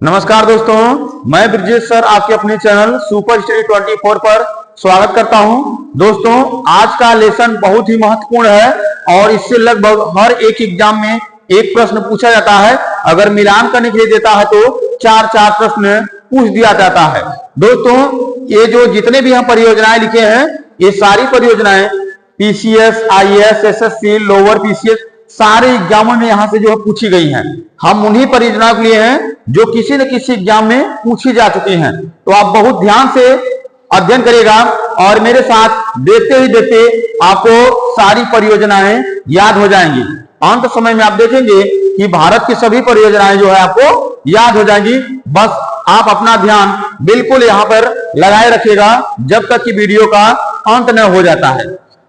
नमस्कार दोस्तों, मैं ब्रजेश सर आपके अपने चैनल सुपर स्टडी 24 पर स्वागत करता हूं। दोस्तों, आज का लेसन बहुत ही महत्वपूर्ण है और इससे लगभग हर एक एग्जाम में एक प्रश्न पूछा जाता है। अगर मिलान करने के लिए देता है तो चार प्रश्न पूछ दिया जाता है। दोस्तों, ये जो जितने भी हम परियोजनाएं लिखे हैं, ये सारी परियोजनाएं PCS, IAS, SSC, lower PCS सारे एग्जामों में यहाँ से जो है पूछी गई हैं। हम उन्हीं परियोजनाओं के लिए हैं जो किसी न किसी एग्जाम में पूछी जा चुकी हैं। तो आप बहुत ध्यान से अध्ययन करिएगा और मेरे साथ देखते ही देखते आपको सारी परियोजनाएं याद हो जाएंगी। अंत समय में आप देखेंगे कि भारत की सभी परियोजनाएं जो है आपको याद हो जाएंगी। बस आप अपना ध्यान बिल्कुल यहाँ पर लगाए रखिएगा जब तक कि वीडियो का अंत न हो जाता है।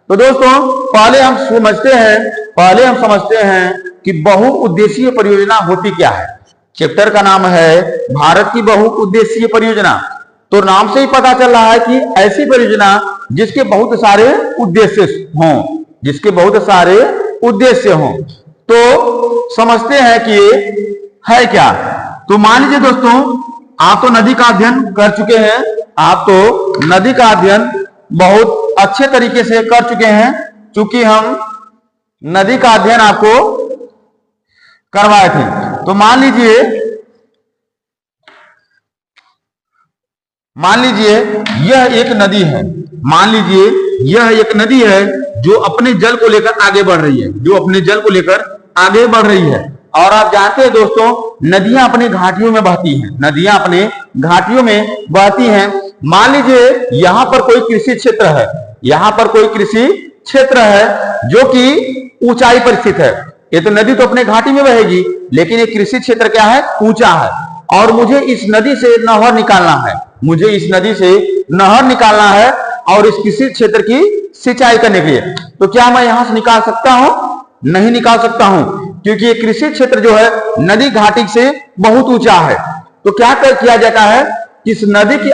तो दोस्तों, पहले हम समझते हैं कि बहुउद्देशीय परियोजना होती क्या है। चैप्टर का नाम है भारत की बहुउद्देशीय परियोजना। तो नाम से ही पता चल रहा है कि ऐसी परियोजना जिसके बहुत सारे उद्देश्य हों। तो समझते हैं कि ये है क्या। तो मान लीजिए दोस्तों, आप तो नदी का अध्ययन कर चुके हैं। आप तो नदी का अध्ययन बहुत अच्छे तरीके से कर चुके हैं, क्योंकि हम नदी का अध्ययन आपको करवाए थे। तो मान लीजिए यह एक नदी है। मान लीजिए यह एक नदी है जो अपने जल को लेकर आगे बढ़ रही है, और आप जानते हैं दोस्तों, नदियां अपने घाटियों में बहती हैं। मान लीजिए यहां पर कोई कृषि क्षेत्र है जो कि ऊंचाई पर स्थित है। ये तो नदी तो अपने घाटी में बहेगी, लेकिन ये कृषि क्षेत्र क्या है? ऊंचा है। और मुझे इस नदी से नहर निकालना है और इस कृषि क्षेत्र की सिंचाई करने के लिए। तो क्या मैं यहां से निकाल सकता हूं? नहीं निकाल सकता हूं, क्योंकि ये कृषि क्षेत्र जो है नदी घाटी से बहुत ऊंचा है। तो क्या किया जाता है? इस नदी के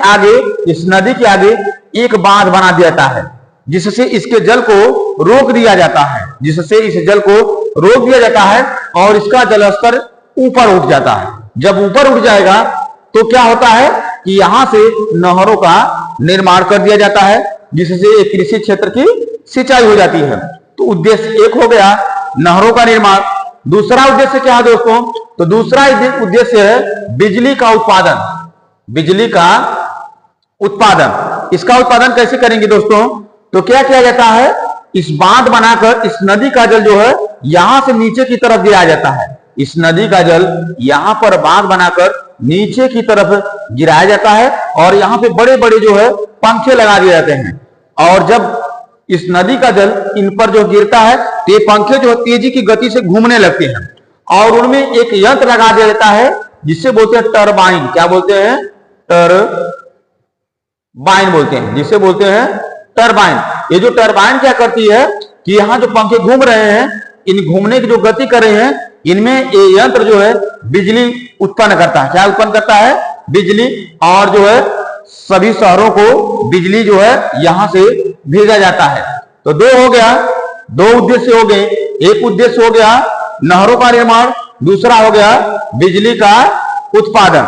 आगे एक बांध बना दिया जाता है, जिससे इसके जल को रोक दिया जाता है और इसका जलस्तर ऊपर उठ जाता है। जब ऊपर उठ जाएगा तो क्या होता है कि यहां से नहरों का निर्माण कर दिया जाता है, जिससे एक कृषि क्षेत्र की सिंचाई हो जाती है। तो उद्देश्य एक हो गया, नहरों का निर्माण। दूसरा उद्देश्य क्या है दोस्तों? तो दूसरा उद्देश्य है बिजली का उत्पादन। इसका उत्पादन कैसे करेंगे दोस्तों? तो क्या किया जाता है? इस बांध बनाकर इस नदी का जल जो है यहां से नीचे की तरफ गिराया जाता है। इस नदी का जल यहां पर बांध बनाकर नीचे की तरफ गिराया जाता है और यहां पे बड़े बड़े जो है पंखे लगा दिए जाते हैं। और जब इस नदी का जल इन पर जो गिरता है तो ये पंखे जो तेजी की गति से घूमने लगते हैं और उनमें एक यंत्र लगा दिया जाता है जिससे बोलते हैं टरबाइन। क्या बोलते हैं? टरबाइन। ये जो टरबाइन क्या करती है कि यहाँ जो पंखे घूम रहे हैं, इन घूमने की जो गति कर रहे हैं, इनमें ये यंत्र जो है बिजली उत्पन्न करता है। क्या उत्पन्न करता है? बिजली। और जो है सभी शहरों को बिजली जो है यहां से भेजा जाता है। तो दो उद्देश्य हो गए। एक उद्देश्य हो गया नहरों का निर्माण, दूसरा हो गया बिजली का उत्पादन।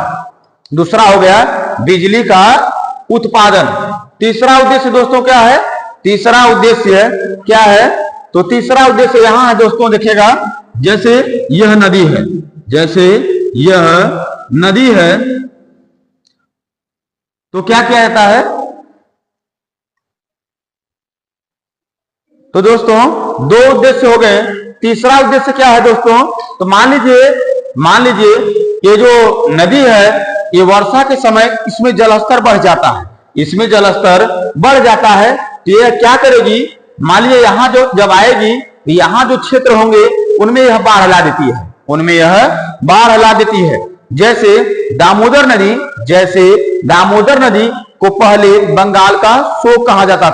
तीसरा उद्देश्य दोस्तों क्या है? तीसरा उद्देश्य यहां है दोस्तों, देखिएगा। जैसे यह नदी है तो क्या किया जाता है? तो दोस्तों दो उद्देश्य हो गए। तीसरा उद्देश्य क्या है दोस्तों? तो मान लीजिए ये जो नदी है, ये वर्षा के समय इसमें जलस्तर बढ़ जाता है। तो ये क्या करेगी? मान लीजिए यहां जो जब आएगी, यहां जो क्षेत्र होंगे उनमें यह बाढ़ ला देती है। जैसे दामोदर नदी को पहले बंगाल का शोक कहा जाता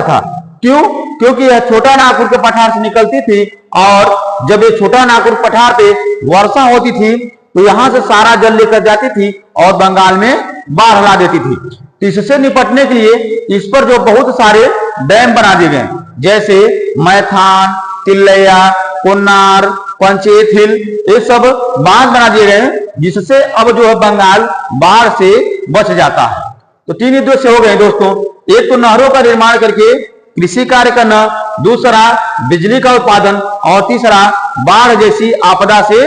था। क्यों? क्योंकि यह छोटा नागपुर के पठार से निकलती थी और जब ये छोटा नागपुर पठार पे वर्षा होती थी तो यहां से सारा जल लेकर जाती थी और बंगाल में बाढ़ ला देती थी। तो इससे निपटने के लिए इस पर जो बहुत सारे डैम बना दिए गए, जैसे मैथान, तिल्लैया, कोन्नार, पंचेत हिल, ये सब बांध बना दिए गए जिससे अब जो है बंगाल बाढ़ से बच जाता है। तो तीन उद्देश्य हो गए दोस्तों, एक तो नहरों का निर्माण करके कृषि कार्य करना, दूसरा बिजली का उत्पादन और तीसरा बाढ़ जैसी आपदा से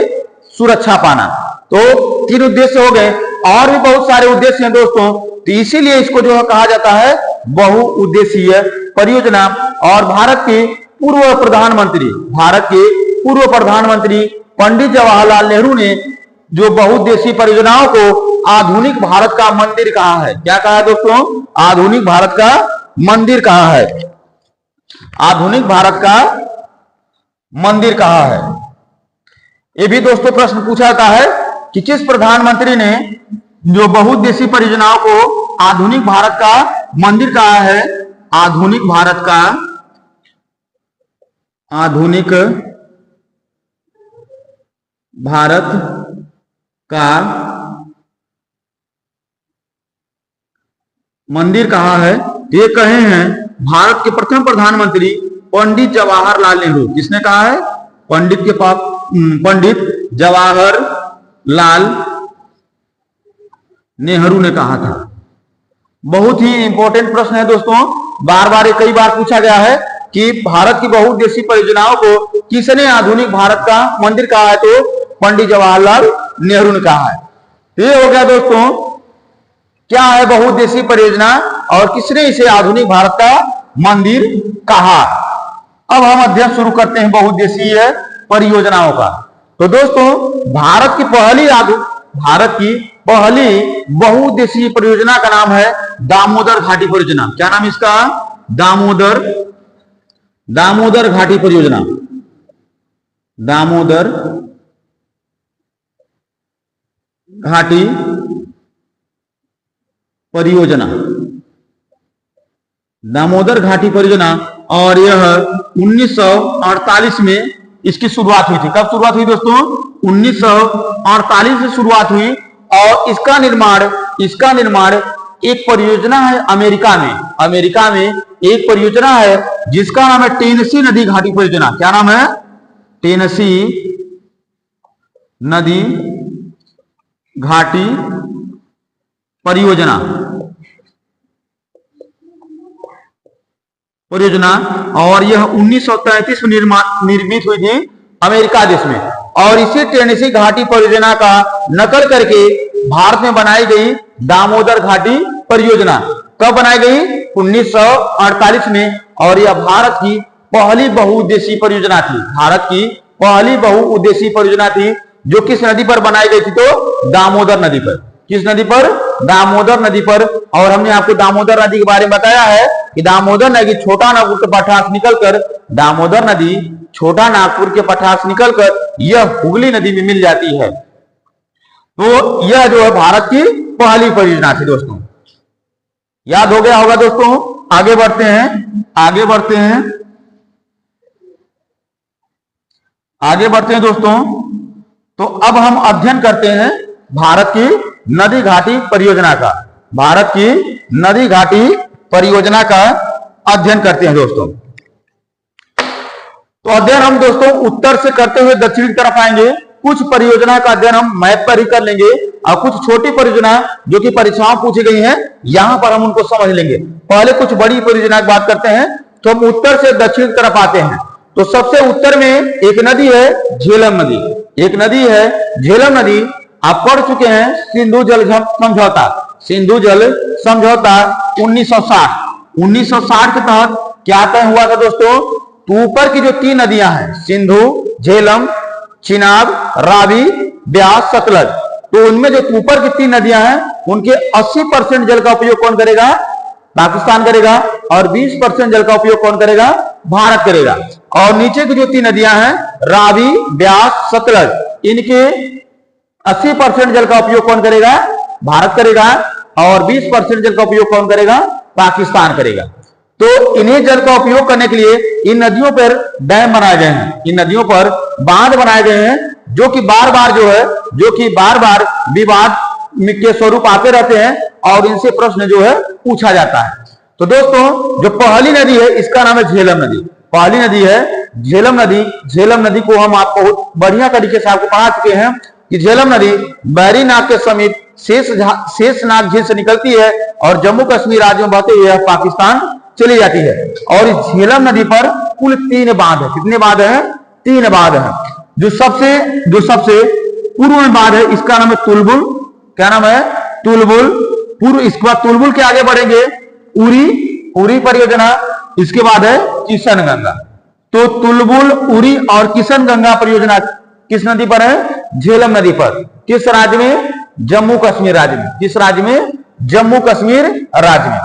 सुरक्षा पाना। तो तीन उद्देश्य हो गए, और भी बहुत सारे उद्देश्य हैं दोस्तों, तो इसीलिए इसको जो है कहा जाता है बहुउद्देशीय परियोजना। और भारत के पूर्व प्रधानमंत्री पंडित जवाहरलाल नेहरू ने जो बहुउद्देशीय परियोजनाओं को आधुनिक भारत का मंदिर कहा है। क्या कहा है दोस्तों? आधुनिक भारत का मंदिर कहा है। आधुनिक भारत का मंदिर कहा है। ये भी दोस्तों प्रश्न पूछा जाता है कि किस प्रधानमंत्री ने जो बहुउद्देशीय परियोजनाओं को आधुनिक भारत का मंदिर कहा है। आधुनिक भारत का मंदिर कहा है। ये कहे हैं भारत के प्रथम प्रधानमंत्री पंडित जवाहरलाल नेहरू। किसने कहा है? पंडित जवाहरलाल नेहरू ने कहा था। बहुत ही इंपॉर्टेंट प्रश्न है दोस्तों, बार बार कई बार पूछा गया है कि भारत की बहुउद्देशीय परियोजनाओं को किसने आधुनिक भारत का मंदिर कहा है, तो पंडित जवाहरलाल नेहरू ने कहा है। ये हो गया दोस्तों, क्या है बहुउद्देशीय परियोजना और किसने इसे आधुनिक भारत का मंदिर कहा। अब हम अध्ययन शुरू करते हैं बहुउद्देशीय परियोजनाओं का। तो दोस्तों, भारत की पहली बहुउद्देशीय परियोजना का नाम है दामोदर घाटी परियोजना। क्या नाम इसका? दामोदर घाटी परियोजना। दामोदर घाटी परियोजना। दामोदर घाटी परियोजना, और यह 1948 में इसकी शुरुआत हुई थी। कब शुरुआत हुई दोस्तों? 1948 से शुरुआत हुई, और इसका निर्माण एक परियोजना है अमेरिका में एक परियोजना है जिसका नाम है टेनेसी नदी घाटी परियोजना। क्या नाम है? टेनेसी नदी घाटी परियोजना। और यह 1933 में निर्मित हुई थी अमेरिका देश में, और इसी टेनेसी घाटी परियोजना का नकल करके भारत में बनाई गई दामोदर घाटी परियोजना। कब बनाई गई? 1948 में, और यह भारत की पहली बहुउद्देशीय परियोजना थी। भारत की पहली बहुउद्देशीय परियोजना थी, जो किस नदी पर बनाई गई थी? तो दामोदर नदी पर। किस नदी पर? दामोदर नदी पर। और हमने आपको दामोदर नदी के बारे में बताया है कि दामोदर नदी छोटा नागपुर के पठार से निकलकर यह हुगली नदी में मिल जाती है। तो यह जो है भारत की पहली परियोजना थी दोस्तों। याद हो गया होगा दोस्तों। आगे बढ़ते हैं दोस्तों। तो अब हम अध्ययन करते हैं भारत की नदी घाटी परियोजना का। भारत की नदी घाटी परियोजना का अध्ययन करते हैं दोस्तों। तो अध्ययन हम दोस्तों उत्तर से करते हुए दक्षिण की तरफ आएंगे। कुछ परियोजना का अध्ययन हम मैप पर ही कर लेंगे, और कुछ छोटी परियोजना जो कि परीक्षाओं पूछी गई हैं, यहां पर हम उनको समझ लेंगे। पहले कुछ बड़ी परियोजना की बात करते हैं। तो हम उत्तर से दक्षिण की तरफ आते हैं। तो सबसे उत्तर में एक नदी है झेलम नदी। आप पढ़ चुके हैं सिंधु जल समझौता 1960 के तहत क्या तय हुआ था दोस्तों? तो ऊपर की जो तीन नदियां हैं, सिंधु, झेलम, चिनाब, रावी, ब्यास, सतलज, तो उनमें जो ऊपर की तीन नदियां हैं उनके 80% जल का उपयोग कौन करेगा? पाकिस्तान करेगा। और 20% जल का उपयोग कौन करेगा? भारत करेगा। और नीचे की जो तीन नदियां हैं रावी, ब्यास, सतलज, इनके 80% जल का उपयोग कौन करेगा? भारत करेगा। और 20% जल का उपयोग कौन करेगा? पाकिस्तान करेगा। तो इन्हीं जल का उपयोग करने के लिए इन नदियों पर डैम बनाए गए हैं, इन नदियों पर बांध बनाए गए हैं, जो कि बार बार विवाद के स्वरूप आते रहते हैं, और इनसे प्रश्न जो है पूछा जाता है। तो दोस्तों, जो पहली नदी है इसका नाम है झेलम नदी। पहली नदी है झेलम नदी। झेलम नदी को हम आपको बहुत बढ़िया तरीके से आपको पढ़ा चुके हैं कि झेलम नदी बैरीनाग के समीप शेषनाग झील से निकलती है और जम्मू कश्मीर राज्य में बहते हुए पाकिस्तान चली जाती है। और इस झेलम नदी पर कुल 3 बांध है। कितने बांध हैं? 3 बांध है। जो सबसे पूर्व में बांध है इसका नाम है तुलबुल। क्या नाम है? तुलबुल। पूर्व। इसके बाद तुलबुल के आगे बढ़ेंगे उरी परियोजना। इसके बाद है किशन गंगा। तो तुलबुल, उरी और किशन गंगा परियोजना किस नदी पर है? झेलम नदी पर। किस राज्य में? जम्मू कश्मीर राज्य में। किस राज्य में? जम्मू कश्मीर राज्य में।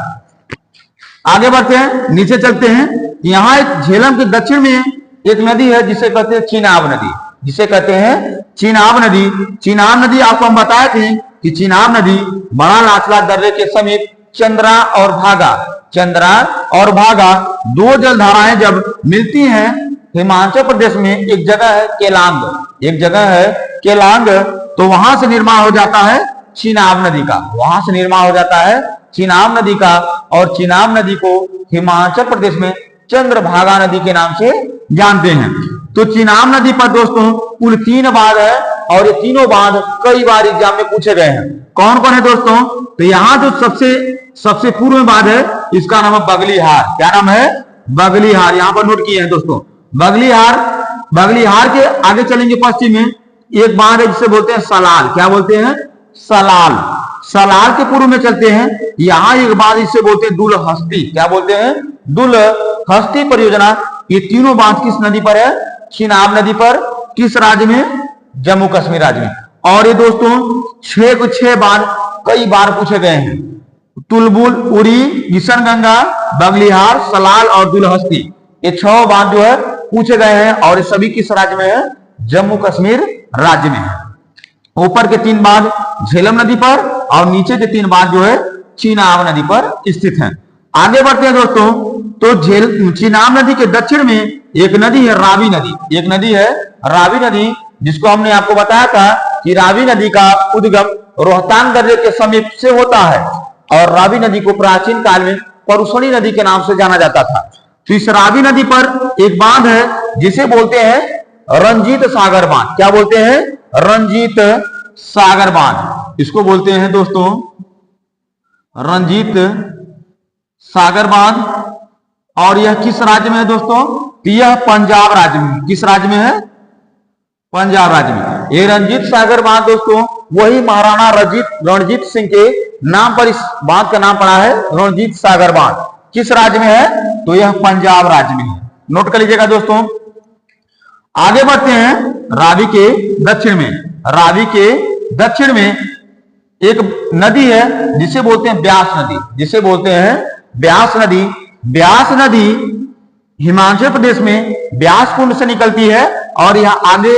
आगे बढ़ते हैं, नीचे चलते हैं। यहां एक झेलम के दक्षिण में एक नदी है जिसे कहते हैं चिनाब नदी। जिसे कहते हैं चिनाब नदी। चिनाब नदी आपको हम बताए थे कि चिनाब नदी बड़ा लाचला दर्रे के समीप चंद्रा और भागा 2 जलधाराएं जब मिलती हैं हिमाचल प्रदेश में एक जगह है केलांग, तो वहां से निर्माण हो जाता है चिनाब नदी का। और चिनाब नदी को हिमाचल प्रदेश में चंद्रभागा नदी के नाम से जानते हैं। तो चिनाब नदी पर दोस्तों कुल 3 बांध है और ये तीनों बांध कई बार एग्जाम में पूछे गए हैं। कौन कौन है दोस्तों? तो यहाँ जो सबसे पूर्व में बांध है इसका नाम है बगलीहार। क्या नाम है? बगलीहार। यहाँ पर नोट किए हैं दोस्तों, बगलीहार के आगे चलेंगे पश्चिम में एक बांध है जिसे बोलते हैं सलाल। क्या बोलते हैं? सलाल के पूर्व में चलते हैं, यहाँ एक बांध जिसे बोलते हैं दुलहस्ती। क्या बोलते हैं? दुलहस्ती परियोजना। ये तीनों बांध किस नदी पर है? चिनाब नदी पर। किस राज्य में? जम्मू कश्मीर राज्य में। और ये दोस्तों 6 बांध कई बार पूछे गए हैं। तुलबुल, उरी, किशन गंगा, बगलीहार, सलाल और दुलहस्ती, ये 6 बांध जो है पूछे गए हैं और ये सभी किस राज्य में है? जम्मू कश्मीर राज्य में है। ऊपर के 3 बांध झेलम नदी पर और नीचे के 3 बांध जो है चिनाब नदी पर स्थित हैं। आगे बढ़ते हैं दोस्तों, तो चिनाब नदी के दक्षिण में एक नदी है रावी नदी, जिसको हमने आपको बताया था कि रावी नदी का उद्गम रोहतांग दर्रे के समीप से होता है और रावी नदी को प्राचीन काल में परुषणी नदी के नाम से जाना जाता था। तो इस रावी नदी पर एक बांध है जिसे बोलते हैं रंजीत सागर बांध। क्या बोलते हैं? रंजीत सागर बांध। इसको बोलते हैं दोस्तों रंजीत सागर बांध। और यह किस राज्य में है दोस्तों? यह पंजाब राज्य में। किस राज्य में है? पंजाब राज्य में। ये रंजीत सागर बांध दोस्तों वही महाराणा रणजीत सिंह के नाम पर इस बांध का नाम पड़ा है रणजीत सागर बांध। किस राज्य में है? तो यह पंजाब राज्य में है। नोट कर लीजिएगा दोस्तों। आगे बढ़ते हैं रावी के दक्षिण में एक नदी है जिसे बोलते हैं ब्यास नदी हिमाचल प्रदेश में ब्यास कुंड से निकलती है और यह आगे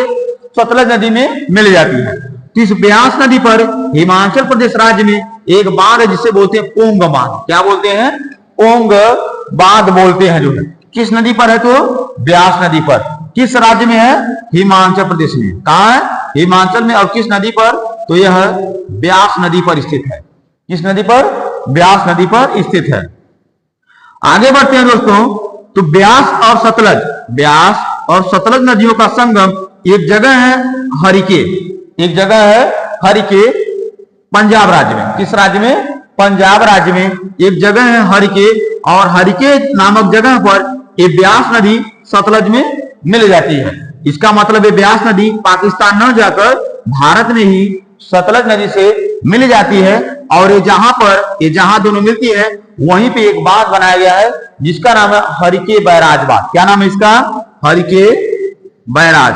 सतलज नदी में मिल जाती है। तो इस ब्यास नदी पर हिमाचल प्रदेश राज्य में एक बांध है जिसे बोलते हैं पोंग बांध। क्या बोलते हैं? पोंग बांध बोलते हैं। जो है किस नदी पर है? तो ब्यास नदी पर। किस राज्य में है? हिमाचल प्रदेश में। कहां है? हिमाचल में। और किस नदी पर? तो यह ब्यास नदी पर स्थित है। किस नदी पर? ब्यास नदी पर स्थित है। आगे बढ़ते हैं दोस्तों, तो ब्यास और सतलज नदियों का संगम एक जगह है हरिके पंजाब राज्य में। किस राज्य में? पंजाब राज्य में एक जगह है हरिके, और हरिके नामक जगह पर ये ब्यास नदी सतलज में मिल जाती है। इसका मतलब है ब्यास नदी पाकिस्तान न जाकर भारत में ही सतलज नदी से मिल जाती है। और ये जहां दोनों मिलती है वहीं पे एक बांध बनाया गया है जिसका नाम है हरिके बैराज बांध। क्या नाम है इसका? हरिके बैराज।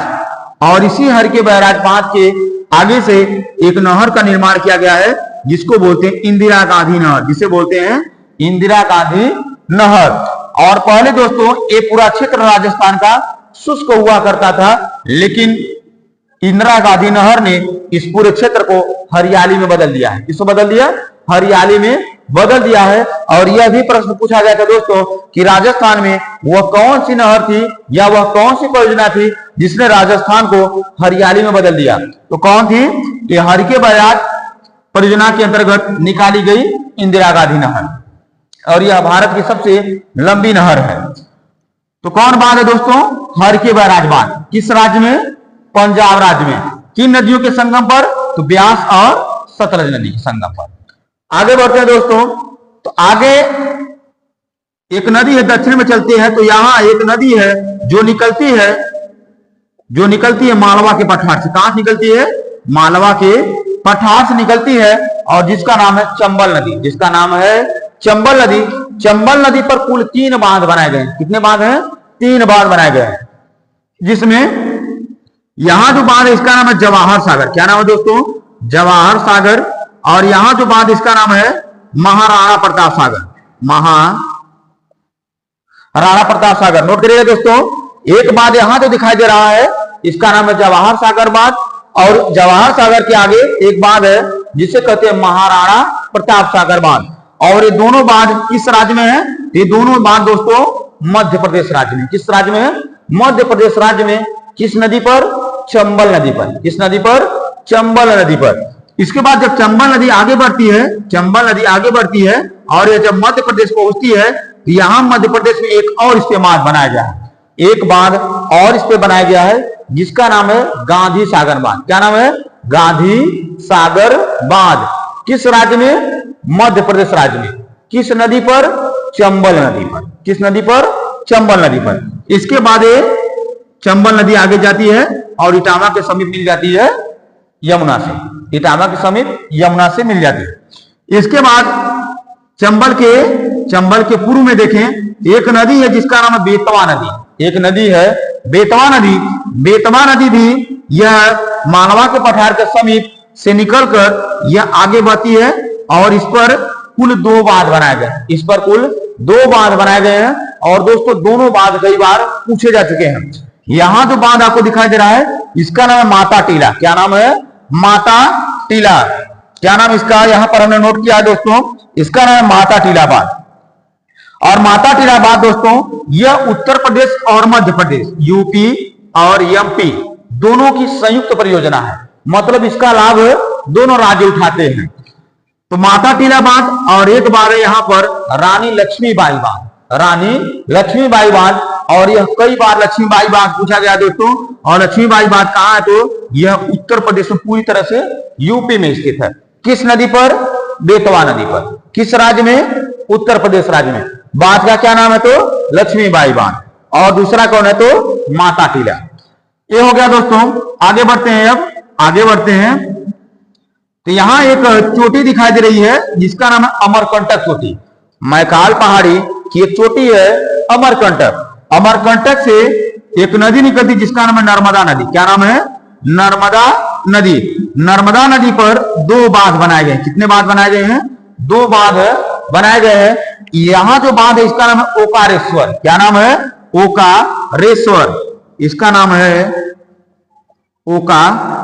और इसी हरिके बैराज बांध के आगे से एक नहर का निर्माण किया गया है जिसको बोलते हैं इंदिरा गांधी नहर। जिसे बोलते हैं इंदिरा गांधी नहर। और पहले दोस्तों ये पूरा क्षेत्र राजस्थान का शुष्क हुआ करता था, लेकिन इंदिरा गांधी नहर ने इस पूरे क्षेत्र को हरियाली में बदल दिया है। किसको बदल दिया? हरियाली में बदल दिया है। और यह भी प्रश्न पूछा गया था दोस्तों कि राजस्थान में वह कौन सी नहर थी या वह कौन सी परियोजना थी जिसने राजस्थान को हरियाली में बदल दिया? तो कौन थी? ये हरिके बैराज परियोजना के अंतर्गत निकाली गई इंदिरा गांधी नहर, और यह भारत की सबसे लंबी नहर है। तो कौन बांध है दोस्तों? हर के बैराज बांध किस राज्य में? पंजाब राज्य में। किन नदियों के संगम पर? तो ब्यास और सतलज नदी के संगम पर। आगे बढ़ते हैं दोस्तों, तो आगे एक नदी है, दक्षिण में चलते हैं तो यहां एक नदी है जो निकलती है मालवा के पठार से। कहां से निकलती है? मालवा के पठार से निकलती है और जिसका नाम है चंबल नदी। जिसका नाम है चंबल नदी। चंबल नदी पर कुल 3 बांध बनाए गए हैं। कितने बांध हैं? 3 बांध बनाए गए हैं, जिसमें यहां जो बांध है इसका नाम है जवाहर सागर। क्या नाम है दोस्तों? जवाहर सागर। और यहां जो बांध इसका नाम है महाराणा प्रताप सागर। महाराणा प्रताप सागर। नोट करिएगा दोस्तों, एक बांध यहां जो दिखाई दे रहा है इसका नाम है जवाहर सागर बांध, और जवाहर सागर के आगे एक बांध है जिसे कहते हैं महाराणा प्रताप सागर बांध। और ये दोनों बांध किस राज्य में है? ये दोनों बांध दोस्तों मध्य प्रदेश राज्य में। किस राज्य में है? मध्य प्रदेश राज्य में। किस नदी पर? चंबल नदी पर। किस नदी पर? चंबल नदी पर। इसके बाद जब चंबल नदी आगे बढ़ती है और ये जब मध्य प्रदेश पहुंचती है तो यहां मध्य प्रदेश में एक और इस पे बांध बनाया गया है। एक बांध और इस पे बनाया गया है जिसका नाम है गांधी सागर बांध। क्या नाम है? गांधी सागर बांध। किस राज्य में? मध्य प्रदेश राज्य में। किस नदी पर? चंबल नदी पर। किस नदी पर? चंबल नदी पर। इसके बाद चंबल नदी आगे जाती है और इटावा के समीप मिल जाती है यमुना से। इटावा के समीप यमुना से मिल जाती है। इसके बाद चंबल के पूर्व में देखें एक नदी है जिसका नाम है बेतवा नदी। एक नदी है बेतवा नदी। बेतवा नदी भी यह मालवा के पठार के समीप से निकलकर यह आगे बढ़ती है और इस पर कुल 2 बांध बनाए गए। इस पर कुल 2 बांध बनाए गए हैं और दोस्तों दोनों बांध कई बार पूछे जा चुके हैं। यहां जो बांध आपको दिखाई दे रहा है इसका नाम है माता टीला। क्या नाम है? माता टीला। क्या नाम इसका? यहां पर हमने नोट किया है दोस्तों, इसका नाम है माता टीला बांध। और माता टीला बांध दोस्तों यह उत्तर प्रदेश और मध्य प्रदेश, यूपी और एमपी दोनों की संयुक्त परियोजना है। मतलब इसका लाभ दोनों राज्य उठाते हैं। तो माता टीला बांध और एक बार है यहां पर रानी लक्ष्मीबाई बांध। रानी लक्ष्मीबाई बांध, और यह कई बार लक्ष्मीबाई बांध पूछा गया दोस्तों। और लक्ष्मीबाई बांध कहां है? तो यह उत्तर प्रदेश में पूरी तरह से यूपी में स्थित है। किस नदी पर? बेतवा नदी पर। किस राज्य में? उत्तर प्रदेश राज्य में। बांध का क्या नाम है? तो लक्ष्मीबाई बांध। और दूसरा कौन है? तो माता टीला। ये हो गया दोस्तों। आगे बढ़ते हैं। अब आगे बढ़ते हैं तो यहां एक चोटी दिखाई दे रही है जिसका नाम है अमरकंटक चोटी। मैकाल पहाड़ी की एक चोटी है अमरकंटक। अमरकंटक से एक नदी निकलती जिसका नाम है नर्मदा नदी। क्या नाम है? नर्मदा नदी। नर्मदा नदी पर 2 बांध बनाए गए हैं। कितने बांध बनाए गए हैं? 2 बांध बनाए गए हैं। यहां जो बांध है इसका नाम है ओकारेश्वर। क्या नाम है? ओकारेश्वर। इसका नाम है ओकारेश्वर।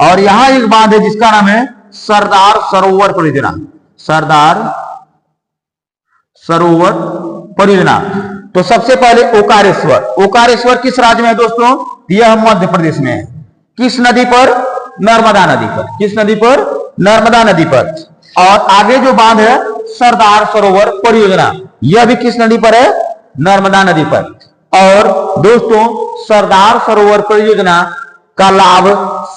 और यहां एक बांध है जिसका नाम है सरदार सरोवर परियोजना। सरदार सरोवर परियोजना। तो सबसे पहले ओकारेश्वर। ओकारेश्वर किस राज्य में है दोस्तों? यह मध्य प्रदेश में है। किस नदी पर? नर्मदा नदी पर। किस नदी पर? नर्मदा नदी पर। और आगे जो बांध है सरदार सरोवर परियोजना, यह भी किस नदी पर है? नर्मदा नदी पर। और दोस्तों सरदार सरोवर परियोजना का लाभ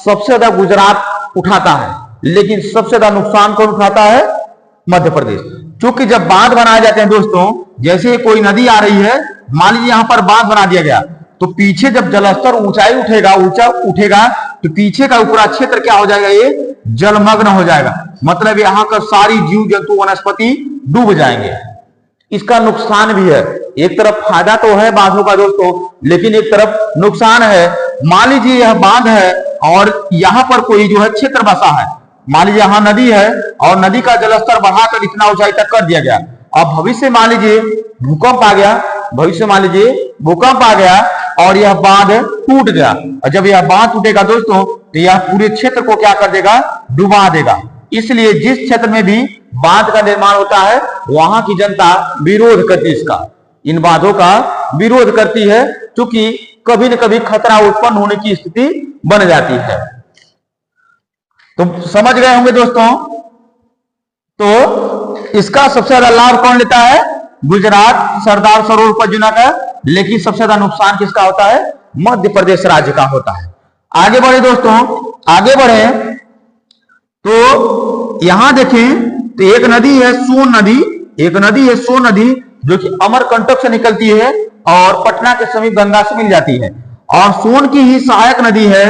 सबसे ज्यादा गुजरात उठाता है, लेकिन सबसे ज्यादा नुकसान कौन उठाता है? मध्य प्रदेश। क्योंकि जब बांध बनाए जाते हैं दोस्तों, जैसे कोई नदी आ रही है, मान लीजिए यहां पर बांध बना दिया गया, तो पीछे जब जलस्तर ऊंचा उठेगा तो पीछे का पूरा क्षेत्र क्या हो जाएगा? ये जलमग्न हो जाएगा। मतलब यहां का सारी जीव जंतु वनस्पति डूब जाएंगे। इसका नुकसान भी है। एक तरफ फायदा तो है बांधों का दोस्तों, लेकिन एक तरफ नुकसान है। मान लीजिए यह बांध है और यहां पर कोई जो है क्षेत्र बसा है। मान लीजिए यहां नदी है और नदी का जलस्तर बढ़ाकर इतना ऊंचाई तक कर दिया गया। अब भविष्य मान लीजिए भूकंप आ गया और यह बांध टूट गया। और जब यह बांध टूटेगा दोस्तों तो यह पूरे क्षेत्र को क्या कर देगा? डुबा देगा। इसलिए जिस क्षेत्र में भी बांध का निर्माण होता है वहां की जनता विरोध करती है। इसका, इन बांधों का विरोध करती है, क्योंकि कभी न कभी खतरा उत्पन्न होने की स्थिति बन जाती है। तो समझ गए होंगे दोस्तों। तो इसका सबसे ज्यादा लाभ कौन लेता है? गुजरात सरदार सरोवर परियोजना का, लेकिन सबसे ज्यादा नुकसान किसका होता है? मध्य प्रदेश राज्य का होता है। आगे बढ़े दोस्तों, आगे बढ़े तो यहां देखें तो एक नदी है सोन नदी, एक नदी है सोन नदी जो कि अमरकंटक से निकलती है और पटना के समीप गंगा से मिल जाती है। और सोन की ही सहायक नदी है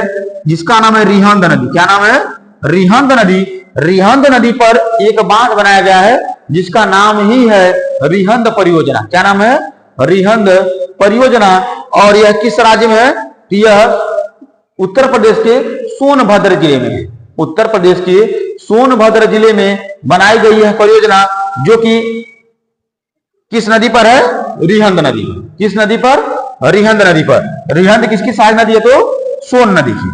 जिसका नाम है रिहंद नदी। क्या नाम है? रिहंद नदी। रिहंद नदी पर एक बांध बनाया गया है जिसका नाम ही है रिहंद परियोजना। क्या नाम है? रिहंद परियोजना। और यह किस राज्य में है? यह उत्तर प्रदेश के सोनभद्र जिले में है। उत्तर प्रदेश के सोनभद्र जिले में बनाई गई यह परियोजना जो कि किस नदी पर है? रिहंद नदी। किस नदी पर? रिहंद नदी पर। रिहंद किसकी सहायक नदी है? तो सोन नदी की।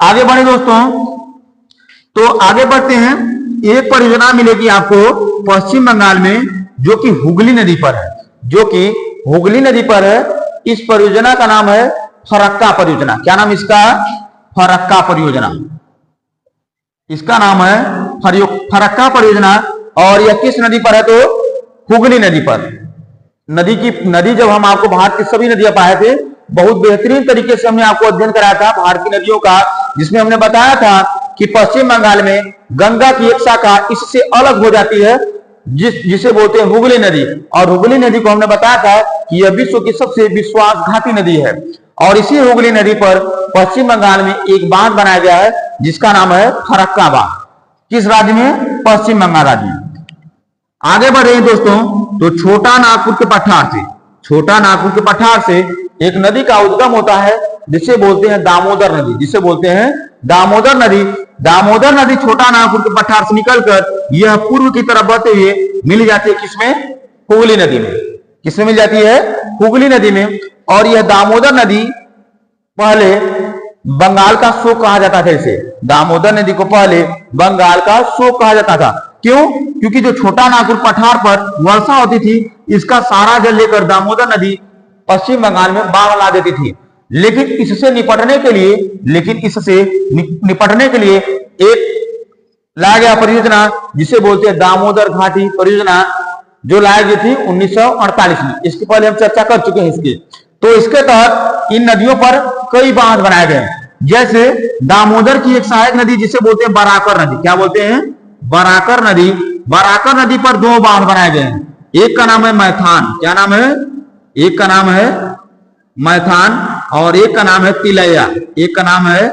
आगे बढ़े दोस्तों, तो आगे बढ़ते हैं। एक परियोजना मिलेगी आपको पश्चिम बंगाल में जो कि हुगली नदी पर है, जो कि हुगली नदी पर है। इस परियोजना का नाम है फरक्का परियोजना। क्या नाम इसका? फरक्का परियोजना। इसका नाम है फरक्का परियोजना। और यह किस नदी पर है? तो हुगली नदी पर। नदी जब हम आपको भारत की सभी नदियां पढ़ाए थे, बहुत बेहतरीन तरीके से हमने आपको अध्ययन कराया था भारत की नदियों का, जिसमें हमने बताया था कि पश्चिम बंगाल में गंगा की एक शाखा इससे अलग हो जाती है जिसे बोलते हैं हुगली नदी। और हुगली नदी को हमने बताया था कि यह विश्व की सबसे विश्वासघाती नदी है। और इसी हुगली नदी पर पश्चिम बंगाल में एक बांध बनाया गया है जिसका नाम है फरक्का बांध। किस राज्य में? पश्चिम बंगाल राज्य में। आगे बढ़ रहे हैं दोस्तों, तो छोटा नागपुर के पठार से, छोटा नागपुर के पठार से एक नदी का उद्गम होता है जिसे बोलते हैं दामोदर नदी। जिसे बोलते हैं दामोदर नदी। दामोदर नदी छोटा नागपुर के पठार से निकलकर यह पूर्व की तरफ बढ़ते हुए मिल जाती है किसमें? हुगली नदी में। किसमें मिल जाती है? हुगली नदी में। और यह दामोदर नदी पहले बंगाल का शोक कहा जाता था। इसे दामोदर नदी को पहले बंगाल का शोक कहा जाता था। क्यों? क्योंकि जो छोटा नागपुर पठार पर वर्षा होती थी, इसका सारा जल लेकर दामोदर नदी पश्चिम बंगाल में बाढ़ ला देती थी। लेकिन इससे निपटने के लिए एक लाया गया परियोजना जिसे बोलते हैं दामोदर घाटी परियोजना, जो लाई गई थी 1948 में। इसके पहले हम चर्चा कर चुके हैं इसके। तो इसके तहत इन नदियों पर कई बांध बनाए गए, जैसे दामोदर की एक सहायक नदी जिसे बोलते हैं बराकर नदी। क्या बोलते हैं? बराकर नदी। बराकर नदी पर दो बांध बनाए गए हैं। एक का नाम है मैथान। क्या नाम है? एक का नाम है मैथान और एक का नाम है तिलैया। एक का नाम है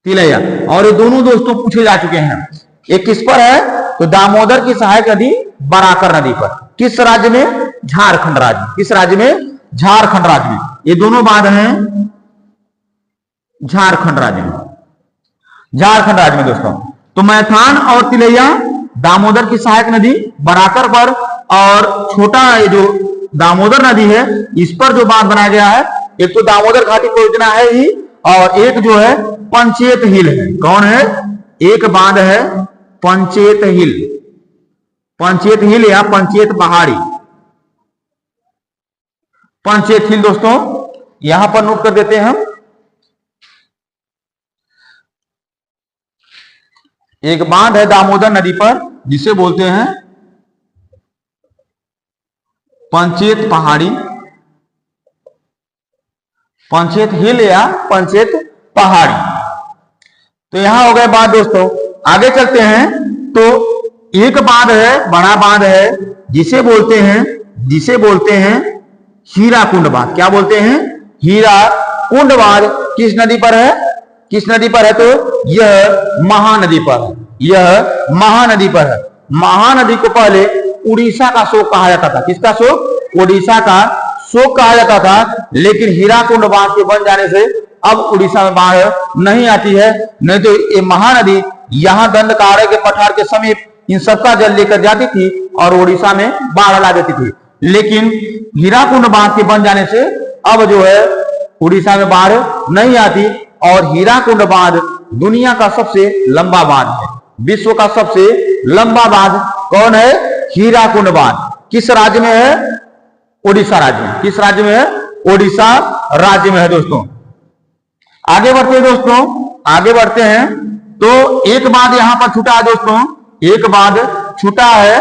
तिलैया। और ये दोनों दोस्तों पूछे जा चुके हैं। एक किस पर है? तो दामोदर की सहायक नदी बराकर नदी पर। किस राज्य में? झारखंड राज्य। किस राज्य में? झारखंड राज्य में। ये दोनों बांध हैं झारखंड राज्य में। झारखंड राज्य में दोस्तों। तो मैथान और तिलैया दामोदर की सहायक नदी बराकर पर, और छोटा ये जो दामोदर नदी है इस पर जो बांध बनाया गया है, एक तो दामोदर घाटी परियोजना है ही, और एक जो है पंचेत हिल है। कौन है? एक बांध है पंचेत हिल। पंचेत हिल या पंचेत पहाड़ी। पंचेत हिल दोस्तों यहां पर नोट कर देते हैं हम। एक बांध है दामोदर नदी पर जिसे बोलते हैं पंचेत पहाड़ी, पंचेत हिल या पंचेत पहाड़ी। तो यहां हो गए बात दोस्तों। आगे चलते हैं तो एक बांध है, बड़ा बांध है जिसे बोलते हैं हीराकुंड बांध। क्या बोलते हैं? हीराकुंड बांध। किस नदी पर है? किस नदी पर है? तो यह महानदी पर है। यह महानदी पर है। महानदी को पहले उड़ीसा का शोक कहा जाता था। किसका शोक? उड़ीसा का शोक कहा जाता था। लेकिन हीराकुंड बांध के बन जाने से अब उड़ीसा में बाढ़ नहीं आती है। नहीं तो ये महानदी यहां दंडकारण्य के पठार के समीप इन सबका जल लेकर जाती थी और उड़ीसा में बाढ़ ला देती थी। लेकिन हीराकुंड बांध के बन जाने से अब जो है उड़ीसा में बाढ़ नहीं आती। और हीराकुंड बांध दुनिया का सबसे लंबा बांध है। विश्व का सबसे लंबा बांध कौन है? हीराकुंड बांध। किस राज्य में है? ओडिशा राज्य में। किस राज्य में है? ओडिशा राज्य में है दोस्तों। आगे बढ़ते हैं दोस्तों, आगे बढ़ते हैं तो एक बांध यहां पर छूटा है दोस्तों। एक बांध छूटा है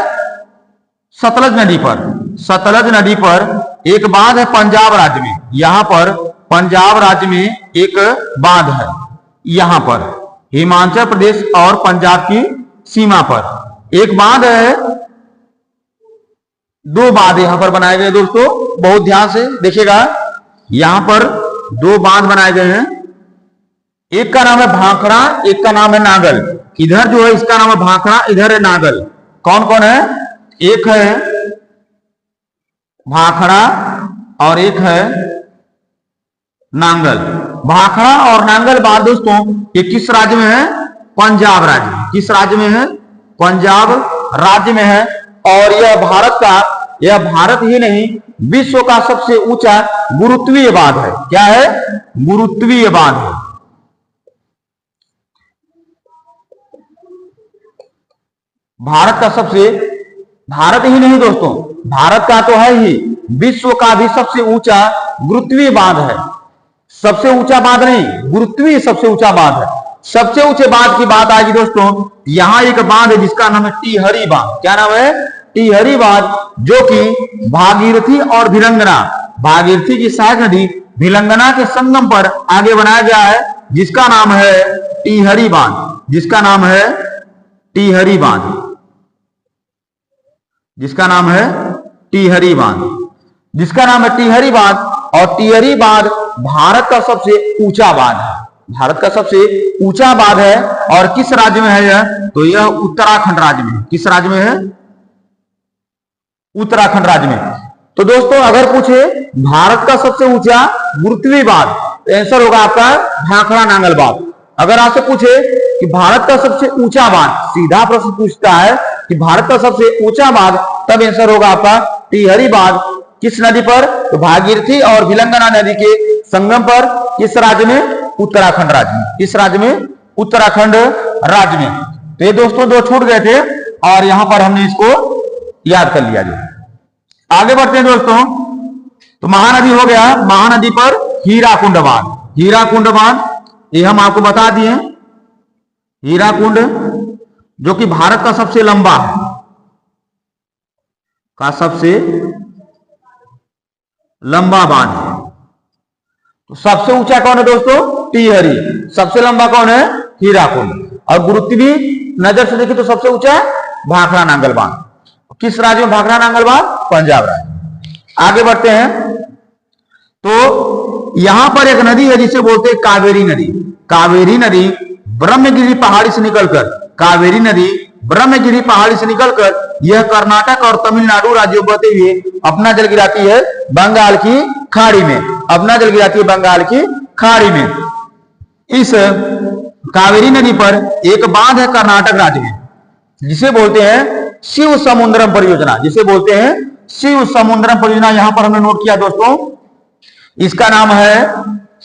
सतलज नदी पर, सतलज नदी पर एक बांध है पंजाब राज्य में। यहां पर पंजाब राज्य में एक बांध है, यहां पर हिमाचल प्रदेश और पंजाब की सीमा पर एक बांध है। दो बांध यहां पर बनाए गए दोस्तों, बहुत ध्यान से देखिएगा। यहां पर दो बांध बनाए गए हैं, एक का नाम है भाखड़ा, एक का नाम है नागल। इधर जो है इसका नाम है भाखड़ा, इधर है नागल। कौन कौन है? एक है भाखड़ा और एक है नांगल। भाखड़ा और नांगल बांध दोस्तों ये किस राज्य में है? पंजाब राज्य में। किस राज्य में है? पंजाब राज्य में है। और यह भारत ही नहीं विश्व का सबसे ऊंचा गुरुत्वीय बांध है। क्या है? गुरुत्वीय बांध है। भारत ही नहीं दोस्तों, भारत का तो है ही, विश्व का भी सबसे ऊंचा गुरुत्वीय बांध है। सबसे ऊंचा बांध नहीं, गुरुत्वीय सबसे ऊंचा बांध है। सबसे ऊंचे बांध की बात आएगी दोस्तों, यहां एक बांध है जिसका नाम है टिहरी बांध। क्या नाम है? टिहरी बांध, जो कि भागीरथी और भिलंगना, भागीरथी की सहायक नदी भिलंगना के संगम पर आगे बनाया गया है, जिसका नाम है टिहरी बांध। जिसका नाम है टिहरी बांध, जिसका नाम है टिहरी बांध, जिसका नाम है टिहरी बांध। और टिहरी बांध भारत का सबसे ऊंचा बांध है। भारत का सबसे ऊंचा बांध है। और किस राज्य में है यह? तो यह उत्तराखंड राज्य में। किस राज्य में है? उत्तराखंड राज्य में। तो दोस्तों अगर पूछे भारत का सबसे ऊंचा गुरुत्वीय बांध, तो आंसर होगा आपका भाखड़ा नांगल बांध। अगर आपसे पूछे कि भारत का सबसे ऊंचा बांध, सीधा प्रश्न पूछता है कि भारत का सबसे ऊंचा बांध, तब आंसर होगा आपका टिहरी बांध। किस नदी पर? तो भागीरथी और भिलंगना नदी के संगम पर। किस राज्य में? उत्तराखंड राज्य में। किस राज्य में? उत्तराखंड राज्य में। तो ये दोस्तों दो छूट गए थे और यहां पर हमने इसको याद कर लिया। जो आगे बढ़ते हैं दोस्तों, तो महानदी हो गया, महानदी पर हीराकुंड बांध। हीराकुंड बांध ये हम आपको बता दिए। हीराकुंड जो कि भारत का सबसे लंबा है, का सबसे लंबा बांध है। तो सबसे ऊंचा कौन है दोस्तों? टिहरी। सबसे लंबा कौन है? हीराकुंड। और गुरुत्वीय नजर से देखिए तो सबसे ऊंचा भाखड़ा नांगल बांध। किस राज्य में भाखड़ा नांगल बांध? पंजाब राज्य। आगे बढ़ते हैं, तो यहां पर एक नदी है जिसे बोलते हैं कावेरी नदी। कावेरी नदी ब्रह्मगिरी पहाड़ी से निकलकर, कावेरी नदी ब्रह्मगिरी पहाड़ी से निकलकर यह कर्नाटक और तमिलनाडु राज्यों बहते हुए अपना जल गिराती है बंगाल की खाड़ी में। अपना जल गिराती है बंगाल की खाड़ी में। इस कावेरी नदी पर एक बांध है कर्नाटक राज्य में, जिसे बोलते हैं शिव समुद्रम परियोजना। जिसे बोलते हैं शिव समुद्रम परियोजना। यहां पर हमने नोट किया दोस्तों, इसका नाम है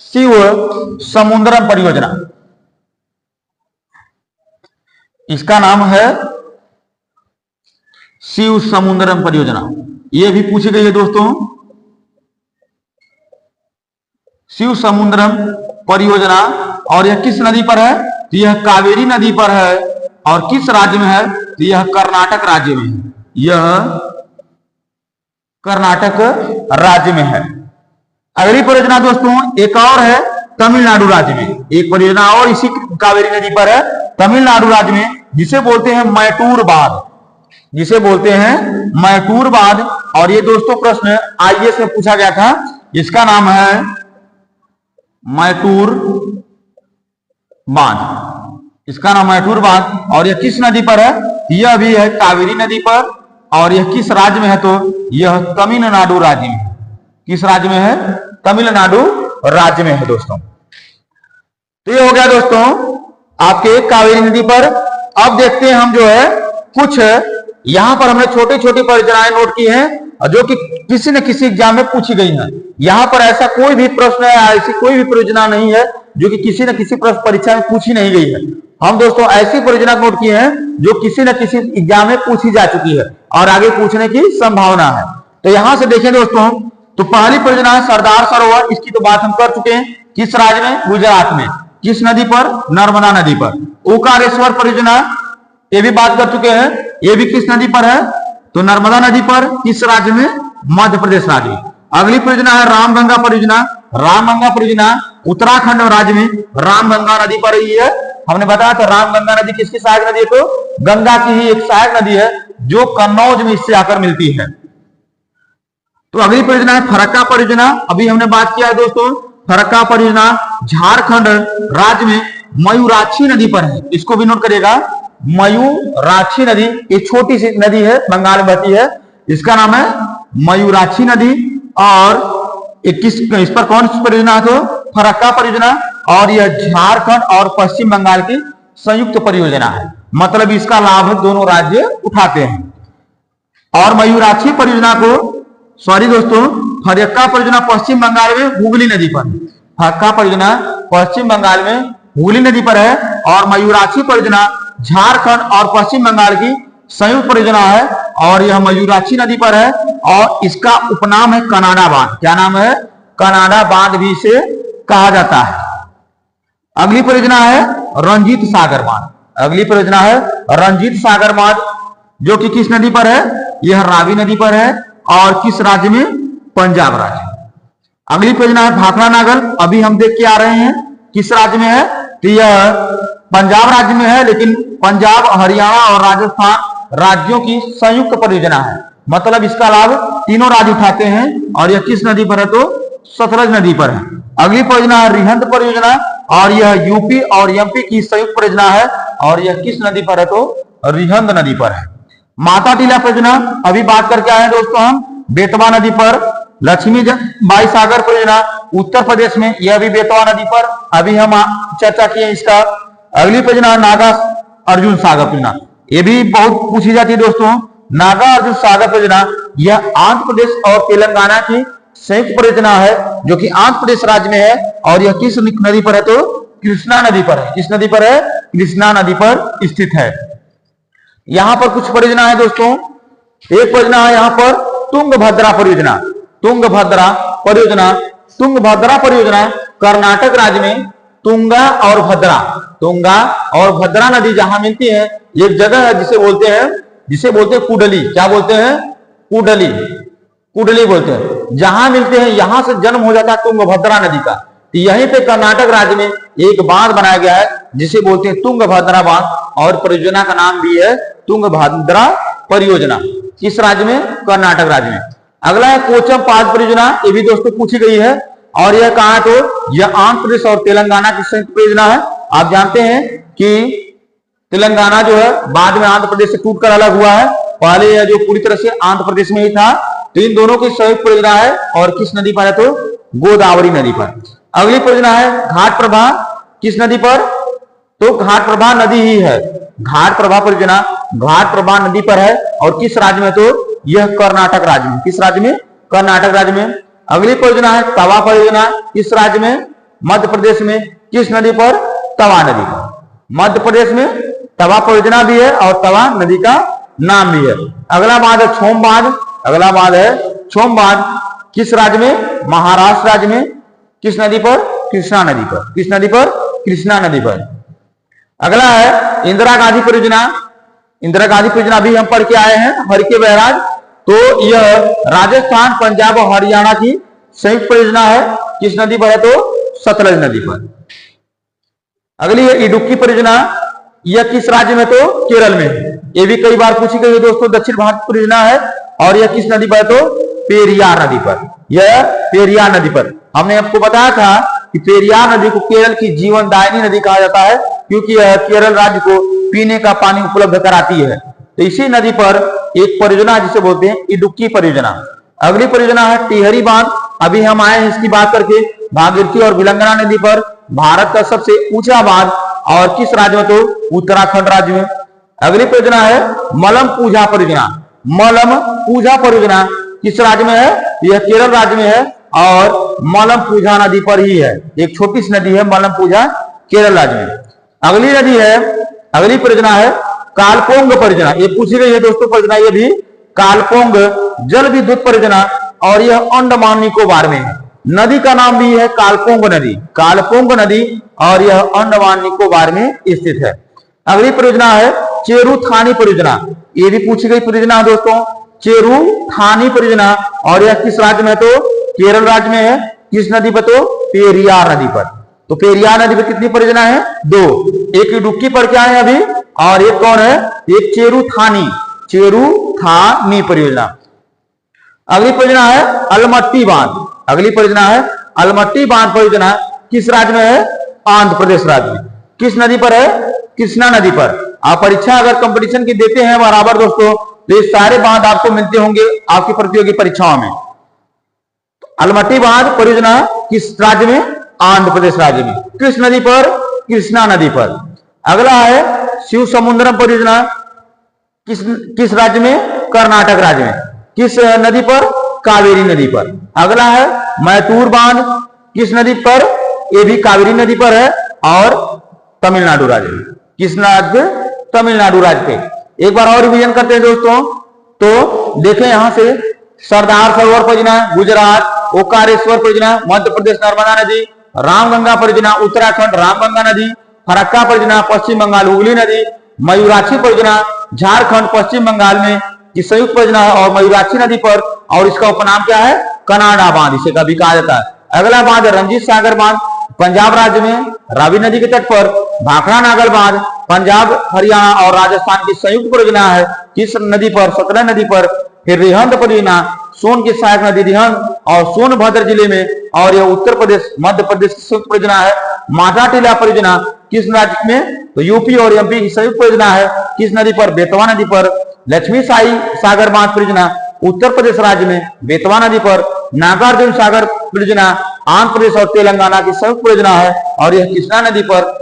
शिव समुद्रम परियोजना। इसका नाम है शिव समुद्रम परियोजना। यह भी पूछी गई है दोस्तों, शिव समुद्रम परियोजना। और यह किस नदी पर है? तो यह कावेरी नदी पर है। और किस राज्य में है? तो यह कर्नाटक राज्य में है। यह कर्नाटक राज्य में है। अगली परियोजना दोस्तों एक और है तमिलनाडु राज्य में। एक परियोजना और इसी कावेरी नदी पर है तमिलनाडु राज्य में, जिसे बोलते हैं मैटूर बांध। जिसे बोलते हैं मैटूर बांध। और ये दोस्तों प्रश्न आईएएस में पूछा गया था। इसका नाम है मैटूर बांध। इसका नाम मैटूर बांध। और यह किस नदी पर है? यह भी है कावेरी नदी पर। और यह किस राज्य में है? तो यह तमिलनाडु राज्य में। किस राज्य में है? तमिलनाडु राज्य में है दोस्तों। तो ये हो गया दोस्तों आपके कावेरी नदी पर। अब देखते हैं हम जो है कुछ यहां पर हमने छोटी छोटी परियोजनाएं नोट की हैं जो कि किसी न किसी एग्जाम में पूछी गई हैं। यहां पर ऐसा कोई भी प्रश्न है, ऐसी कोई भी परियोजना नहीं है जो कि किसी न किसी प्रश्न परीक्षा में पूछी नहीं गई है। हम दोस्तों ऐसी परियोजना नोट की हैं जो किसी न किसी एग्जाम में पूछी जा चुकी है और आगे पूछने की संभावना है। तो यहां से देखें दोस्तों, तो पहली परियोजना है सरदार सरोवर। इसकी तो बात हम कर चुके हैं। किस राज्य में? गुजरात में। किस नदी पर? नर्मदा नदी पर। ओकारेश्वर परियोजना ये भी बात कर चुके हैं। ये भी किस नदी पर है? तो नर्मदा नदी पर किस राज्य में? मध्य प्रदेश राज्य। अगली परियोजना है रामगंगा परियोजना। रामगंगा परियोजना उत्तराखंड राज्य में रामगंगा नदी पर ही है। हमने बताया था रामगंगा नदी किसकी सहायक नदी है? तो गंगा की ही एक सहायक नदी है जो कन्नौज में इससे आकर मिलती है। तो अगली परियोजना है फरक्का परियोजना। अभी हमने बात किया है दोस्तों, फरक्का परियोजना झारखंड राज्य में मयूराक्षी नदी पर है। इसको भी नोट करिएगा, मयूराक्षी नदी एक छोटी सी नदी है, बंगाल में बहती है, इसका नाम है मयूराक्षी नदी। और इस पर कौन सी परियोजना है? तो फरक्का परियोजना। और यह झारखंड और पश्चिम बंगाल की संयुक्त परियोजना है, मतलब इसका लाभ दोनों राज्य उठाते हैं। और मयूराक्षी परियोजना को, सॉरी दोस्तों, फरक्का परियोजना पश्चिम बंगाल में हुगली नदी पर, फरक्का परियोजना पश्चिम बंगाल में हुगली नदी पर है। और मयूराक्षी परियोजना झारखंड और पश्चिम बंगाल की संयुक्त परियोजना है और यह मयूराक्षी नदी पर है। और इसका उपनाम है कनाडा बांध। क्या नाम है? कनाडा बांध भी इसे कहा जाता है। अगली परियोजना है रंजीत सागर बांध। अगली परियोजना है रंजीत सागर बांध, जो कि किस नदी पर है? यह रावी नदी पर है। और किस राज्य में? पंजाब राज्य। अगली परियोजना है भाखड़ा नागल। अभी हम देख के आ रहे हैं किस राज्य में है? तो यह पंजाब राज्य में है, लेकिन पंजाब, हरियाणा और राजस्थान राज्यों की संयुक्त परियोजना है, मतलब इसका लाभ तीनों राज्य उठाते हैं। और यह किस नदी पर है? तो सतलज नदी पर है। अगली परियोजना है रिहंद परियोजना और यह यूपी और एमपी की संयुक्त परियोजना है। और यह किस नदी पर है? तो रिहंद नदी पर है। माता टीला परियोजना अभी बात करके आए हैं दोस्तों हम, बेतवा नदी पर। लक्ष्मी बाई सागर परियोजना उत्तर प्रदेश में, यह भी बेतवा नदी पर, अभी हम चर्चा किए इसका। अगली परियोजना नागा अर्जुन सागर परियोजना, ये भी बहुत पूछी जाती है दोस्तों। नागा अर्जुन सागर परियोजना यह आंध्र प्रदेश और तेलंगाना की संयुक्त परियोजना है, जो कि आंध्र प्रदेश राज्य में है। और यह किस नदी पर है? तो कृष्णा नदी पर है। किस नदी पर है? कृष्णा नदी पर स्थित है। यहां पर कुछ परियोजना है दोस्तों। एक परियोजना है यहाँ पर तुंगभद्रा परियोजना। तुंगभद्रा परियोजना, तुंगभद्रा परियोजना कर्नाटक राज्य में तुंगा और भद्रा नदी जहां मिलती है, एक जगह है जिसे बोलते हैं कुडली। क्या बोलते हैं? कुडली बोलते हैं। जहां मिलते हैं, यहां से जन्म हो जाता है तुंगभद्रा नदी का। तो यहीं पे कर्नाटक राज्य में एक बांध बनाया गया है जिसे बोलते हैं तुंगभद्रा बांध, और परियोजना का नाम भी है तुंगभद्रा परियोजना। किस राज्य में? कर्नाटक राज्य में। अगला है कोचम पाद परियोजना, ये भी दोस्तों पूछी गई है। और यह कहां है? तो यह आंध्र प्रदेश और तेलंगाना की संयुक्त परियोजना है। आप जानते हैं कि तेलंगाना जो है बाद में आंध्र प्रदेश से टूटकर अलग हुआ है, पहले यह जो पूरी तरह से आंध्र प्रदेश में ही था। तो इन दोनों की संयुक्त परियोजना है। और किस नदी पर है? तो गोदावरी नदी पर। अगली परियोजना है घाट प्रभा। किस नदी पर? तो घाट प्रभा नदी ही है। घाट प्रभा परियोजना घाट प्रभा नदी पर है। और किस राज्य में? तो यह कर्नाटक राज्य में। किस राज्य में? कर्नाटक राज्य में। अगली परियोजना है तवा परियोजना। किस राज्य में? मध्य प्रदेश में। किस नदी पर? तवा नदी पर। मध्य प्रदेश में तवा परियोजना भी है और तवा नदी का नाम भी है। अगला बांध है छोम बांध। अगला बांध है छोम बांध। किस राज्य में? महाराष्ट्र राज्य में। किस नदी पर? कृष्णा नदी पर। किस नदी पर? कृष्णा नदी पर। अगला है इंदिरा गांधी परियोजना। इंदिरा गांधी परियोजना भी हम पढ़ के आए हैं, हरके बैराज। तो यह राजस्थान, पंजाब और हरियाणा की संयुक्त परियोजना है। किस नदी पर है? तो सतलज नदी पर। अगली है इडुक्की परियोजना। यह किस राज्य में? तो केरल में। यह भी कई बार पूछी गई है दोस्तों, दक्षिण भारत परियोजना है। और यह किस नदी पर है? तो पेरियार नदी पर। यह पेरियार नदी पर। हमने आपको बताया था कि पेरियार नदी को केरल की जीवनदायिनी नदी कहा जाता है, क्योंकि यह केरल राज्य को पीने का पानी उपलब्ध कराती है। तो इसी नदी पर एक परियोजना जिसे बोलते हैं इडुक्की परियोजना। अगली परियोजना है टिहरी बांध। अभी हम आए हैं इसकी बात करके। भागीरथी और बिलंगना नदी पर भारत का सबसे ऊंचा बांध। और किस राज्य में? तो उत्तराखंड राज्य में। अगली परियोजना है मलम पूजा परियोजना। मलम पूजा परियोजना किस राज्य में है? यह केरल राज्य में है और मलम पूजा नदी पर ही है। एक छोटी सी नदी है मलम पूजा, केरल राज्य में। अगली परियोजना है कालपोंग परियोजना। ये पूछी गई है दोस्तों परियोजना, ये भी कालपोंग जल विद्युत परियोजना। और यह अंडमान निकोबार में है। नदी का नाम भी है कालपोंग नदी। कालपोंग नदी, और यह अंडमान निकोबार में स्थित है। अगली परियोजना है चेरुथानी परियोजना। ये भी पूछी गई परियोजना दोस्तों। चेरू थानी परियोजना, और यह किस राज्य में है? तो केरल राज्य में है। किस नदी पर? तो पेरियार नदी पर। तो पेरियार नदी पर कितनी परियोजना है? 2। एक इडुक्की पर क्या है अभी, और एक कौन है? एक चेरुथानी परियोजना। अगली परियोजना है अलमट्टी बांध। अगली परियोजना है अलमट्टी बांध परियोजना। किस राज्य में है? आंध्र प्रदेश राज्य में। किस नदी पर है? कृष्णा नदी पर। आप परीक्षा अगर कंपटीशन की देते हैं बराबर दोस्तों, तो ये सारे बांध आपको मिलते होंगे आपकी प्रतियोगी परीक्षाओं में। अलमट्टी बांध परियोजना किस राज्य में? आंध्र प्रदेश राज्य में। किस नदी पर? कृष्णा नदी पर। अगला है शिव समुद्रम परियोजना। किस राज्य में? कर्नाटक राज्य में। किस नदी पर? कावेरी नदी पर। अगला है मैतूर बांध। किस नदी पर? ये भी कावेरी नदी पर है, और तमिलनाडु राज्य में। किस राज्य? तमिलनाडु राज्य पे। एक बार और रिवीजन करते हैं दोस्तों। तो देखें यहां से, सरदार सरोवर परियोजना गुजरात, ओकारेश्वर परियोजना मध्य प्रदेश नर्मदा नदी, रामगंगा परियोजना उत्तराखंड रामगंगा नदी, फरक्का परियोजना पश्चिम बंगाल हुगली नदी, मयूराक्षी परियोजना झारखंड पश्चिम बंगाल में की संयुक्त परियोजना है, और मयूराक्षी नदी पर, और इसका उपनाम क्या है? कनाडा बांध इसे कभी कहा जाता है। अगला बांध है रंजीत सागर बांध, पंजाब राज्य में रावी नदी के तट पर। भाखड़ा नागल बांध पंजाब हरियाणा और राजस्थान की संयुक्त परियोजना है। किस नदी पर? सतलज नदी पर। फिर रिहंद परियोजना सोन की सहायक नदी रिहंद और सोनभद्र जिले में, और यह उत्तर प्रदेश मध्य प्रदेश की संयुक्त परियोजना है। माता टीला परियोजना किस राज्य में? तो यूपी और एमपी की संयुक्त परियोजना है। किस नदी पर? बेतवा नदी पर। लक्ष्मी साई सागर बांध परियोजना उत्तर प्रदेश राज्य में बेतवा नदी पर। नागार्जुन सागर परियोजना आंध्र प्रदेश और तेलंगाना की संयुक्त परियोजना है, और यह कृष्णा नदी पर।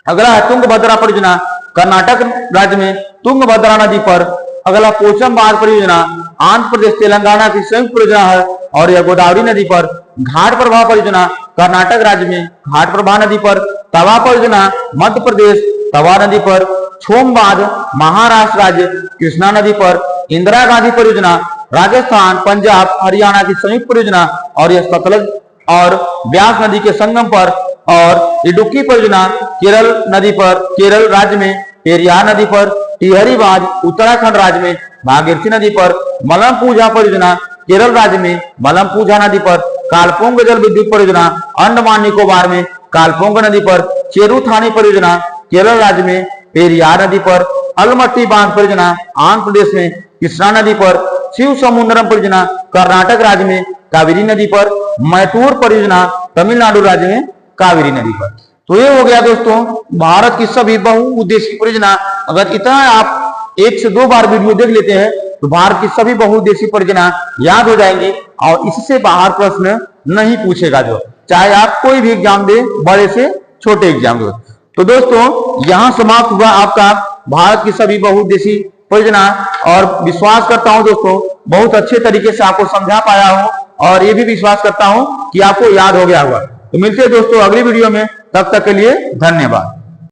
अगला है तुंगभद्रा परियोजना कर्नाटक राज्य में तुंगभद्रा नदी पर। अगला पोचम बांध परियोजना आंध्र प्रदेश तेलंगाना की संयुक्त परियोजना है, और यह गोदावरी नदी पर। घाट प्रभा परियोजना कर्नाटक राज्य में घाट प्रभा नदी पर। तवा परियोजना मध्य प्रदेश तवा नदी पर। छोम बांध महाराष्ट्र राज्य कृष्णा नदी पर। इंदिरा गांधी परियोजना राजस्थान पंजाब हरियाणा की संयुक्त परियोजना, और यह सतलज और ब्यास नदी के संगम पर। और इडुक्की परियोजना केरल नदी पर केरल राज्य में पेरियार नदी पर। टिहरी बांध उत्तराखंड राज्य में भागीरथी नदी पर। मलमपूजा परियोजना केरल राज्य में मलमपूजा नदी पर। कालपोंग जल विद्युत परियोजना अंडमान निकोबार में कालपोंग नदी पर। चेरुथानी परियोजना केरल राज्य में पेरियार नदी पर। अलमट्टी बांध परियोजना आंध्र प्रदेश में कृष्णा नदी पर। शिव समुद्रम परियोजना कर्नाटक राज्य में कावेरी नदी पर। मैतूर परियोजना तमिलनाडु राज्य में कावेरी नदी पर। तो ये हो गया दोस्तों भारत की सभी बहुउद्देशीय परियोजना। अगर इतना आप 1 से 2 बार वीडियो देख लेते हैं तो भारत की सभी बहुउद्देशीय परियोजना याद हो जाएंगी, और इससे बाहर प्रश्न नहीं पूछेगा, जो चाहे आप कोई भी एग्जाम दे, बड़े से छोटे एग्जाम दो। तो दोस्तों यहां समाप्त हुआ आपका भारत की सभी बहुउद्देशीय परियोजना, और विश्वास करता हूं दोस्तों बहुत अच्छे तरीके से आपको समझा पाया हूं, और ये भी विश्वास करता हूं कि आपको याद हो गया होगा। तो मिलते हैं दोस्तों अगली वीडियो में, तब तक के लिए धन्यवाद।